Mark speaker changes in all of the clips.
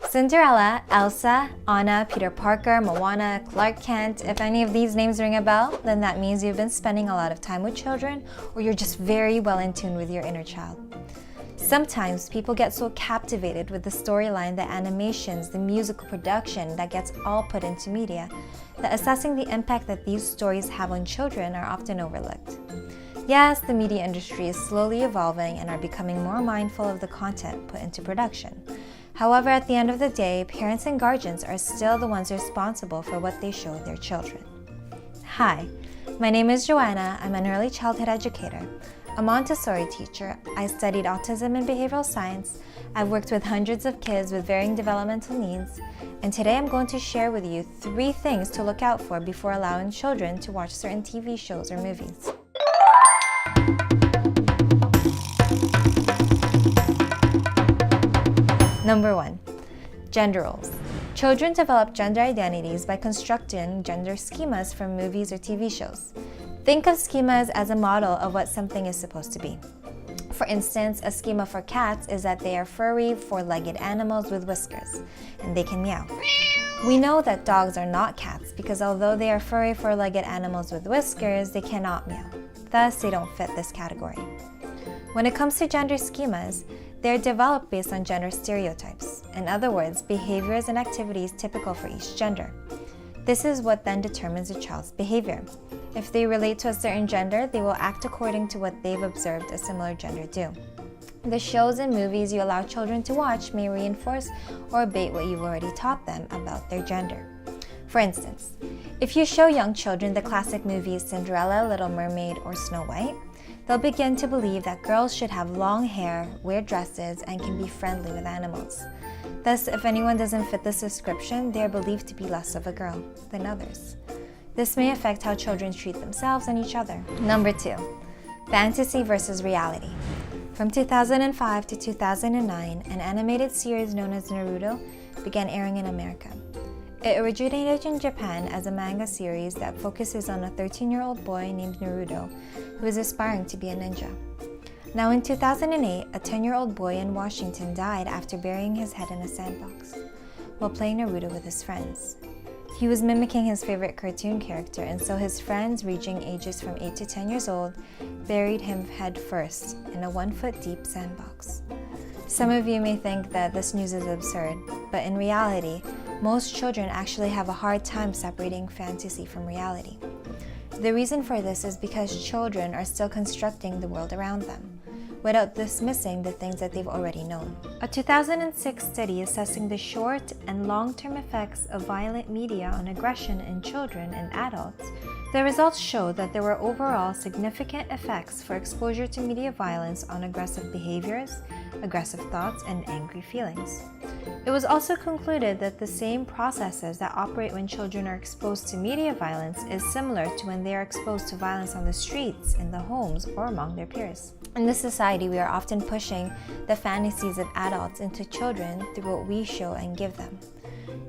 Speaker 1: Cinderella, Elsa, Anna, Peter Parker, Moana, Clark Kent. If any of these names ring a bell, then that means you've been spending a lot of time with children, or you're just very well in tune with your inner child. Sometimes people get so captivated with the storyline, the animations, the musical production that gets all put into media, that assessing the impact that these stories have on children are often overlooked. Yes, the media industry is slowly evolving and are becoming more mindful of the content put into production. However, at the end of the day, parents and guardians are still the ones responsible for what they show their children. Hi, my name is Joanna. I'm an early childhood educator, a Montessori teacher. I studied autism and behavioral science. I've worked with hundreds of kids with varying developmental needs, and today I'm going to share with you 3 things to look out for before allowing children to watch certain TV shows or movies. Number 1. Gender roles. Children develop gender identities by constructing gender schemas from movies or TV shows. Think of schemas as a model of what something is supposed to be. For instance, a schema for cats is that they are furry, 4-legged animals with whiskers, and they can meow. We know that dogs are not cats because although they are furry, 4-legged animals with whiskers, they cannot meow. Thus, they don't fit this category. When it comes to gender schemas, they are developed based on gender stereotypes. In other words, behaviors and activities typical for each gender. This is what then determines a child's behavior. If they relate to a certain gender, they will act according to what they've observed a similar gender do. The shows and movies you allow children to watch may reinforce or abate what you've already taught them about their gender. For instance, if you show young children the classic movies Cinderella, Little Mermaid, or Snow White, they'll begin to believe that girls should have long hair, wear dresses, and can be friendly with animals. Thus, if anyone doesn't fit this description, they are believed to be less of a girl than others. This may affect how children treat themselves and each other. Number 2. Fantasy versus reality. From 2005 to 2009, an animated series known as Naruto began airing in America. It originated in Japan as a manga series that focuses on a 13-year-old boy named Naruto who is aspiring to be a ninja. Now in 2008, a 10-year-old boy in Washington died after burying his head in a sandbox while playing Naruto with his friends. He was mimicking his favorite cartoon character, and so his friends, reaching ages from 8 to 10 years old, buried him head first in a 1-foot-deep sandbox. Some of you may think that this news is absurd, but in reality, most children actually have a hard time separating fantasy from reality. The reason for this is because children are still constructing the world around them, without dismissing the things that they've already known. A 2006 study assessing the short and long-term effects of violent media on aggression in children and adults, the results showed that there were overall significant effects for exposure to media violence on aggressive behaviors, aggressive thoughts, and angry feelings. It was also concluded that the same processes that operate when children are exposed to media violence is similar to when they are exposed to violence on the streets, in the homes, or among their peers. In this society, we are often pushing the fantasies of adults into children through what we show and give them.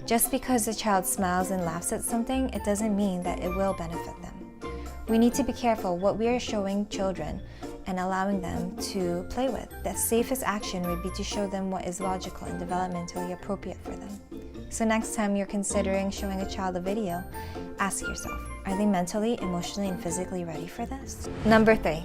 Speaker 1: Just because a child smiles and laughs at something, it doesn't mean that it will benefit them. We need to be careful what we are showing children and allowing them to play with. The safest action would be to show them what is logical and developmentally appropriate for them. So next time you're considering showing a child a video, ask yourself, are they mentally, emotionally, and physically ready for this? Number 3.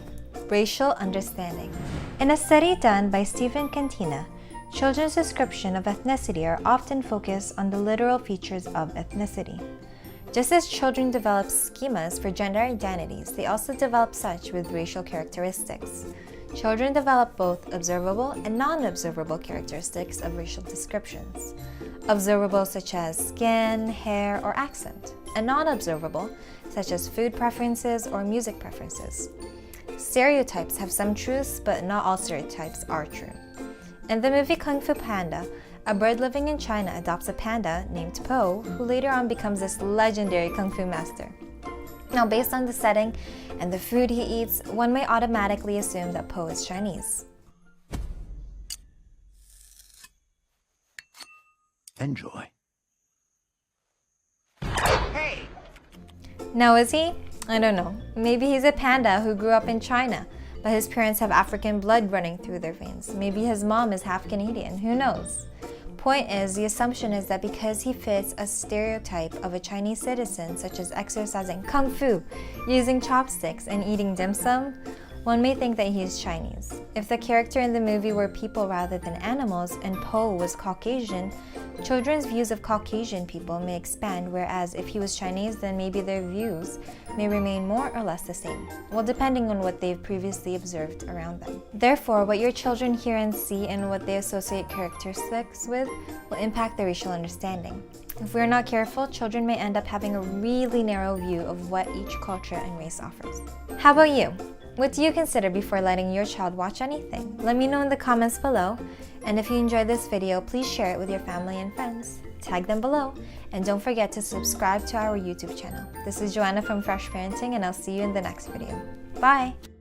Speaker 1: Racial understanding. In a study done by Stephen Cantina, children's description of ethnicity are often focused on the literal features of ethnicity. Just as children develop schemas for gender identities, they also develop such with racial characteristics. Children develop both observable and non-observable characteristics of racial descriptions. Observable such as skin, hair, or accent, and non-observable such as food preferences or music preferences. Stereotypes have some truths, but not all stereotypes are true. In the movie Kung Fu Panda, a bird living in China adopts a panda named Po, who later on becomes this legendary kung fu master. Now, based on the setting and the food he eats, one may automatically assume that Po is Chinese.
Speaker 2: Enjoy.
Speaker 3: Hey!
Speaker 1: Now, is he? I don't know. Maybe he's a panda who grew up in China, but his parents have African blood running through their veins. Maybe his mom is half Canadian. Who knows? point is, the assumption is that because he fits a stereotype of a Chinese citizen, such as exercising kung fu, using chopsticks, and eating dim sum, one may think that he is Chinese. If the character in the movie were people rather than animals and Po was Caucasian, children's views of Caucasian people may expand, whereas if he was Chinese, then maybe their views may remain more or less the same, well, depending on what they've previously observed around them. Therefore, what your children hear and see and what they associate characteristics with will impact their racial understanding. If we're not careful, children may end up having a really narrow view of what each culture and race offers. How about you? What do you consider before letting your child watch anything? Let me know in the comments below. And if you enjoyed this video, please share it with your family and friends. Tag them below. And don't forget to subscribe to our YouTube channel. This is Joanna from Fresh Parenting, and I'll see you in the next video. Bye!